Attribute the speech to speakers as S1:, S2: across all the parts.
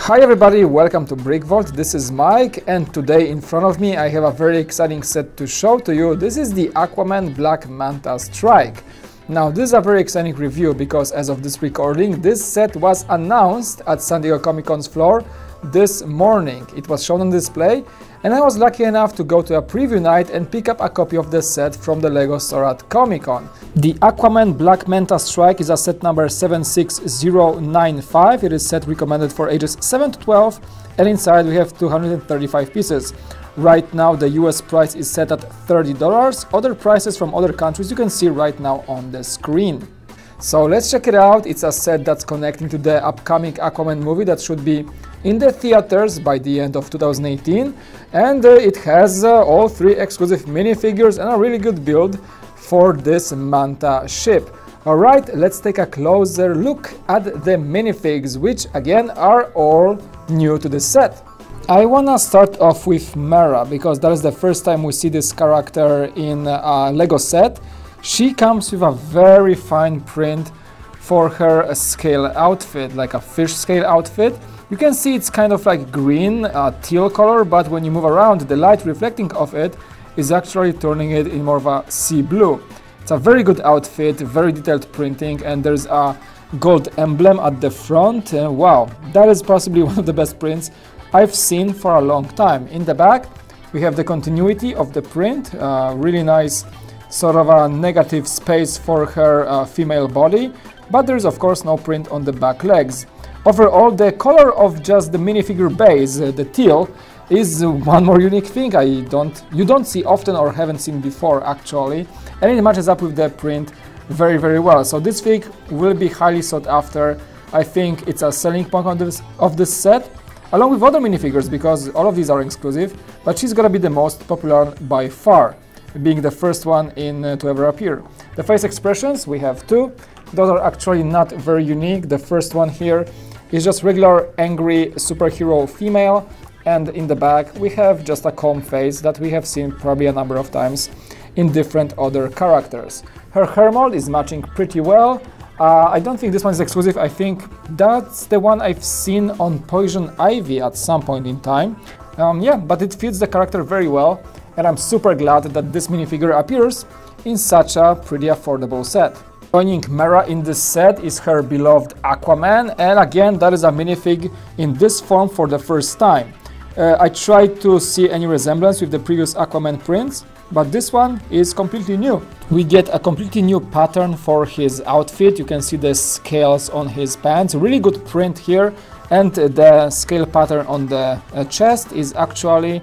S1: Hi everybody, welcome to Blvd. This is Mike, and today in front of me I have a very exciting set to show to you. This is the Aquaman Black Manta Strike. Now this is a very exciting review because as of this recording, this set was announced at San Diego Comic-Con's floor this morning. It was shown on display and I was lucky enough to go to a preview night and pick up a copy of the set from the LEGO store at Comic-Con. The Aquaman Black Manta Strike is a set number 76095. It is set recommended for ages 7 to 12 and inside we have 235 pieces. Right now the US price is set at $30. Other prices from other countries you can see right now on the screen. So let's check it out. It's a set that's connecting to the upcoming Aquaman movie that should be in the theaters by the end of 2018, and it has all three exclusive minifigures and a really good build for this Manta ship. Alright, let's take a closer look at the minifigs, which again are all new to the set. I wanna start off with Mera because that is the first time we see this character in a LEGO set. She comes with a very fine print for her scale outfit, like a fish scale outfit. You can see it's kind of like green, teal color, but when you move around, the light reflecting off it is actually turning it in more of a sea blue. It's a very good outfit, very detailed printing, and there's a gold emblem at the front. Wow, that is possibly one of the best prints I've seen for a long time. In the back, we have the continuity of the print, really nice sort of a negative space for her female body, but there's of course no print on the back legs. Overall, the color of just the minifigure base, the teal, is one more unique thing you don't see often or haven't seen before actually, and it matches up with the print very well. So this fig will be highly sought after. I think it's a selling point of this set, along with other minifigures, because all of these are exclusive, but she's gonna be the most popular by far, being the first one to ever appear. The face expressions, we have two. Those are actually not very unique. The first one here is just regular angry superhero female, and in the back we have just a calm face that we have seen probably a number of times in different other characters. Her hair mold is matching pretty well. I don't think this one is exclusive. I think that's the one I've seen on Poison Ivy at some point in time. Yeah, but it fits the character very well, and I'm super glad that this minifigure appears in such a pretty affordable set. Joining Mera in this set is her beloved Aquaman, and again that is a minifig in this form for the first time. I tried to see any resemblance with the previous Aquaman prints, but this one is completely new. We get a completely new pattern for his outfit. You can see the scales on his pants, really good print here, and the scale pattern on the chest is actually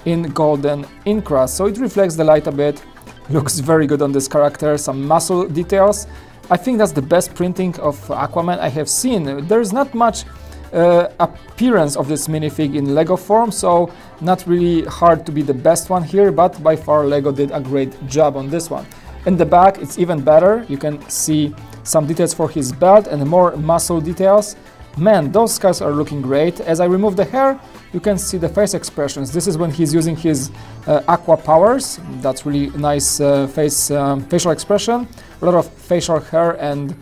S1: in golden encrust, so it reflects the light a bit. Looks very good on this character, some muscle details. I think that's the best printing of Aquaman I have seen. There's not much appearance of this minifig in LEGO form, so not really hard to be the best one here, but by far LEGO did a great job on this one. In the back it's even better. You can see some details for his belt and more muscle details. Man, those scars are looking great. As I remove the hair, you can see the face expressions. This is when he's using his aqua powers. That's really nice facial expression. A lot of facial hair, and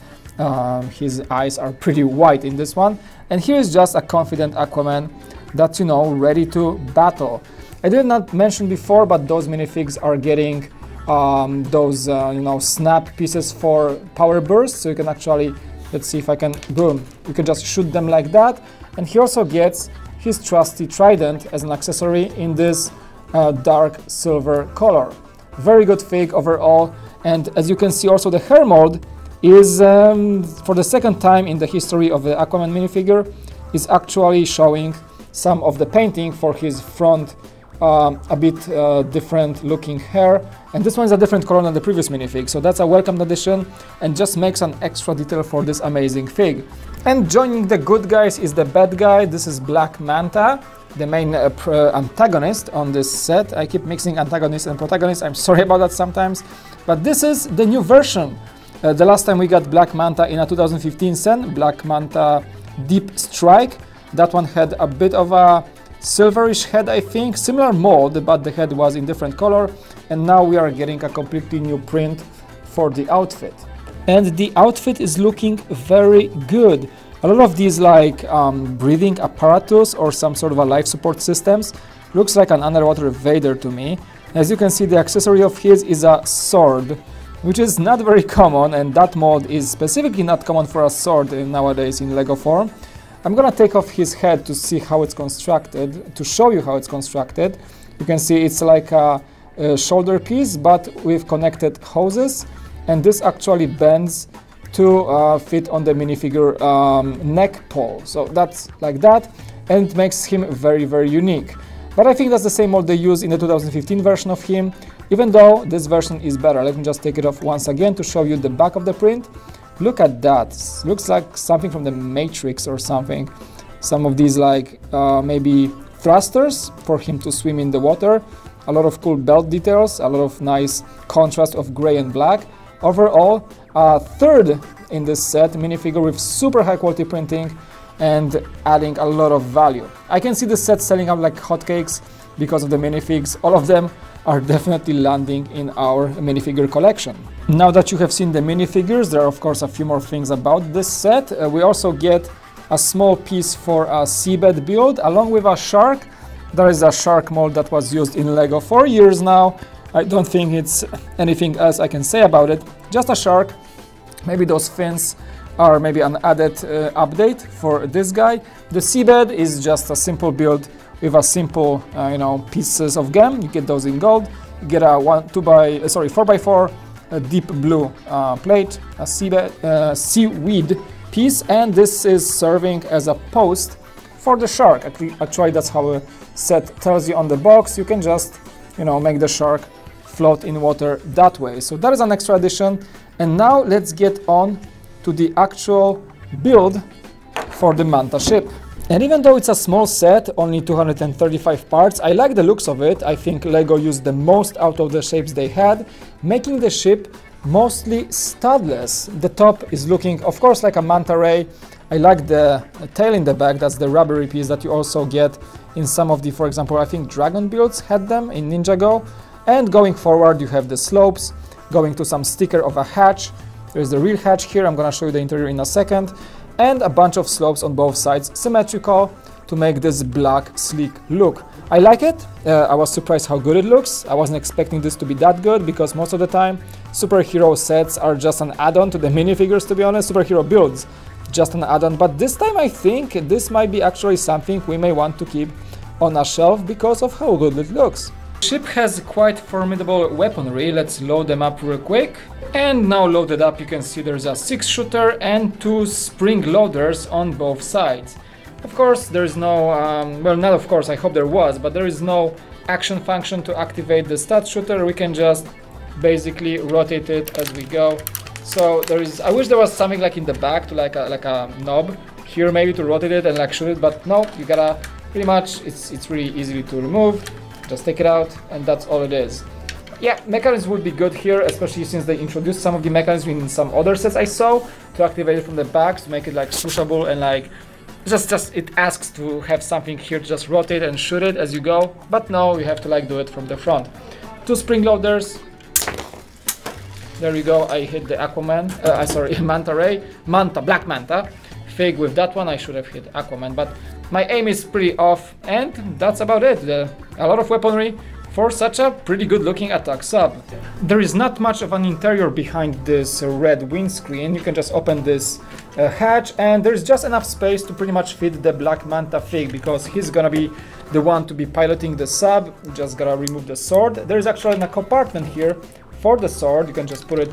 S1: his eyes are pretty white in this one. And here is just a confident Aquaman that's, you know, ready to battle. I did not mention before, but those minifigs are getting those, you know, snap pieces for power bursts, so you can actually, let's see if I can, boom, you can just shoot them like that. And he also gets his trusty trident as an accessory in this dark silver color. Very good fig overall, and as you can see also the hair mold is, for the second time in the history of the Aquaman minifigure, is actually showing some of the painting for his front, a bit different looking hair, and this one is a different color than the previous minifig, so that's a welcome addition and just makes an extra detail for this amazing fig. And joining the good guys is the bad guy. This is Black Manta, the main antagonist on this set. I keep mixing antagonist and protagonist, I'm sorry about that sometimes, but this is the new version. The last time we got Black Manta in a 2015 set, Black Manta Deep Strike. That one had a bit of a silverish head, I think, similar mold, but the head was in different color, and now we are getting a completely new print for the outfit. And the outfit is looking very good. A lot of these like breathing apparatus or some sort of a life support systems looks like an underwater Vader to me. As you can see, the accessory of his is a sword, which is not very common, and that mold is specifically not common for a sword nowadays in Lego form. I'm gonna take off his head to see how it's constructed, to show you how it's constructed. You can see it's like a shoulder piece but with connected hoses, and this actually bends to fit on the minifigure neck pole. So that's like that, and it makes him very, very unique. But I think that's the same mold they used in the 2015 version of him, even though this version is better. Let me just take it off once again to show you the back of the print. Look at that. Looks like something from the Matrix or something. Some of these like maybe thrusters for him to swim in the water. A lot of cool belt details, a lot of nice contrast of gray and black. Overall, a third in this set minifigure with super high quality printing and adding a lot of value. I can see the set selling out like hotcakes because of the minifigs. All of them are definitely landing in our minifigure collection. Now that you have seen the minifigures, there are of course a few more things about this set. We also get a small piece for a seabed build along with a shark. There is a shark mold that was used in Lego for years now. I don't think it's anything else I can say about it. Just a shark. Maybe those fins are maybe an added update for this guy. The seabed is just a simple build with a simple, pieces of gem. You get those in gold. You get a 4x4 deep blue plate, a seaweed piece, and this is serving as a post for the shark. Actually, that's how a set tells you on the box. You can just, make the shark float in water that way. So that is an extra addition. And now let's get on to the actual build for the Manta ship. And even though it's a small set, only 235 parts, I like the looks of it. I think Lego used the most out of the shapes they had, making the ship mostly studless. The top is looking, of course, like a manta ray. I like the tail in the back. That's the rubbery piece that you also get in some of the, for example, I think Dragon builds had them in Ninjago. And going forward, you have the slopes, going to some sticker of a hatch. There's the real hatch here. I'm gonna show you the interior in a second. And a bunch of slopes on both sides, symmetrical, to make this black, sleek look. I like it. I was surprised how good it looks. I wasn't expecting this to be that good, because most of the time, superhero sets are just an add-on to the minifigures, to be honest. Superhero builds, just an add-on. But this time I think this might be actually something we may want to keep on a shelf because of how good it looks. The ship has quite formidable weaponry. Let's load them up real quick. And now loaded up, you can see there's a 6-shooter and 2 spring loaders on both sides. Of course, there is no, well, not of course, I hope there was, but there is no action function to activate the stat shooter. We can just basically rotate it as we go. So there is, I wish there was something like in the back to like a knob here maybe to rotate it and like shoot it, but no, you gotta pretty much, it's really easy to remove. Just take it out and that's all it is. Yeah, mechanism would be good here, especially since they introduced some of the mechanisms in some other sets I saw to activate it from the back to make it like swooshable and like just it asks to have something here to just rotate and shoot it as you go, but no, you have to like do it from the front. 2 spring loaders. There we go. I hit the Aquaman, Manta Ray, Black Manta fig with that one. I should have hit Aquaman, but my aim is pretty off, and that's about it. A lot of weaponry for such a pretty good looking attack sub. There is not much of an interior behind this red windscreen. You can just open this hatch, and there's just enough space to pretty much fit the Black Manta fig, because he's gonna be the one to be piloting the sub. Just gotta remove the sword. There's actually a compartment here for the sword. You can just put it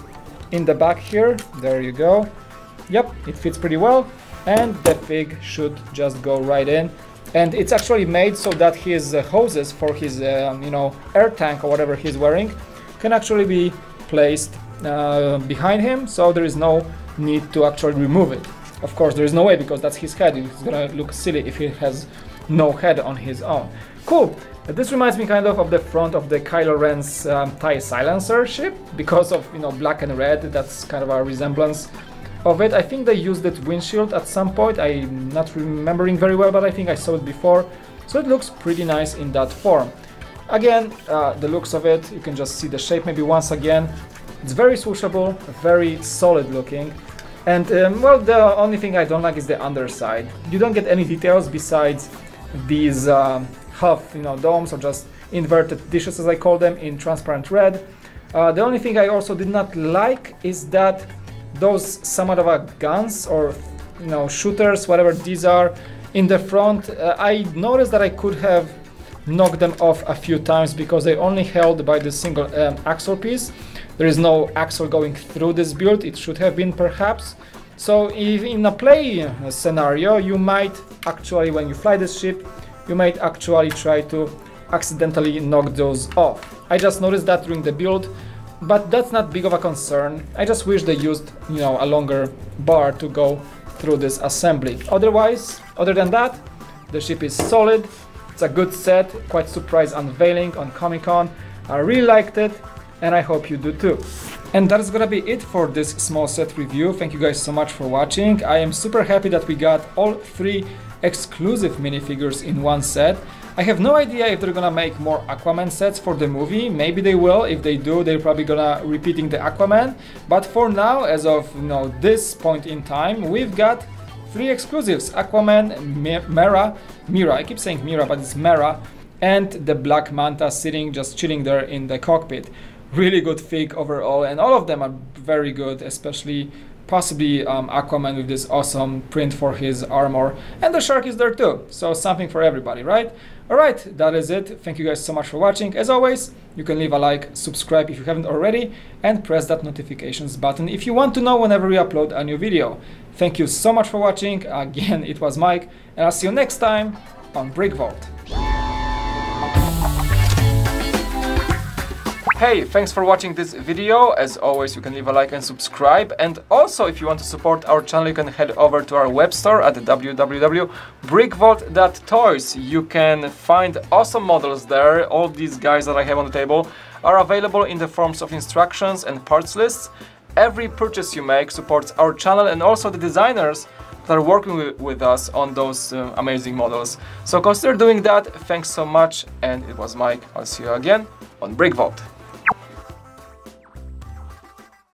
S1: in the back here. There you go. Yep, it fits pretty well, and the fig should just go right in. And it's actually made so that his hoses for his air tank or whatever he's wearing can actually be placed behind him, so there is no need to actually remove it. Of course, there is no way, because that's his head. It's gonna look silly if he has no head on his own. Cool. This reminds me kind of the front of the Kylo Ren's TIE Silencer ship, because of black and red. That's kind of a resemblance of it. I think they used that windshield at some point. I'm not remembering very well, but I think I saw it before. So it looks pretty nice in that form. Again, the looks of it, you can just see the shape maybe once again. It's very swooshable, very solid looking. And well, the only thing I don't like is the underside. You don't get any details besides these half, domes, or just inverted dishes as I call them, in transparent red. The only thing I also did not like is that those Samadava guns, or shooters, whatever these are, in the front, I noticed that I could have knocked them off a few times because they only held by the single axle piece. There is no axle going through this build. It should have been, perhaps. So if in a play scenario, you might actually, when you fly this ship, you might actually try to accidentally knock those off. I just noticed that during the build, but that's not big of a concern. I just wish they used, a longer bar to go through this assembly. Otherwise, other than that, the ship is solid. It's a good set, quite surprise unveiling on Comic-Con. I really liked it, and I hope you do too. And that is gonna be it for this small set review. Thank you guys so much for watching. I am super happy that we got all 3 exclusive minifigures in one set. I have no idea if they're gonna make more Aquaman sets for the movie. Maybe they will. If they do, they're probably gonna repeating the Aquaman. But for now, as of this point in time, we've got 3 exclusives: Aquaman, Mira, I keep saying Mira, but it's Mera, and the Black Manta sitting, just chilling there in the cockpit. Really good fig overall, and all of them are very good, especially possibly Aquaman with this awesome print for his armor, and the shark is there too, so something for everybody, right? Alright, that is it. Thank you guys so much for watching. As always, you can leave a like, subscribe if you haven't already, and press that notifications button if you want to know whenever we upload a new video. Thank you so much for watching. Again, it was Mike, and I'll see you next time on Brick Vault. Hey, thanks for watching this video. As always, you can leave a like and subscribe. And also, if you want to support our channel, you can head over to our web store at www.brickvault.toys. You can find awesome models there. All these guys that I have on the table are available in the forms of instructions and parts lists. Every purchase you make supports our channel and also the designers that are working with us on those amazing models. So consider doing that. Thanks so much, and it was Mike. I'll see you again on Brick Vault.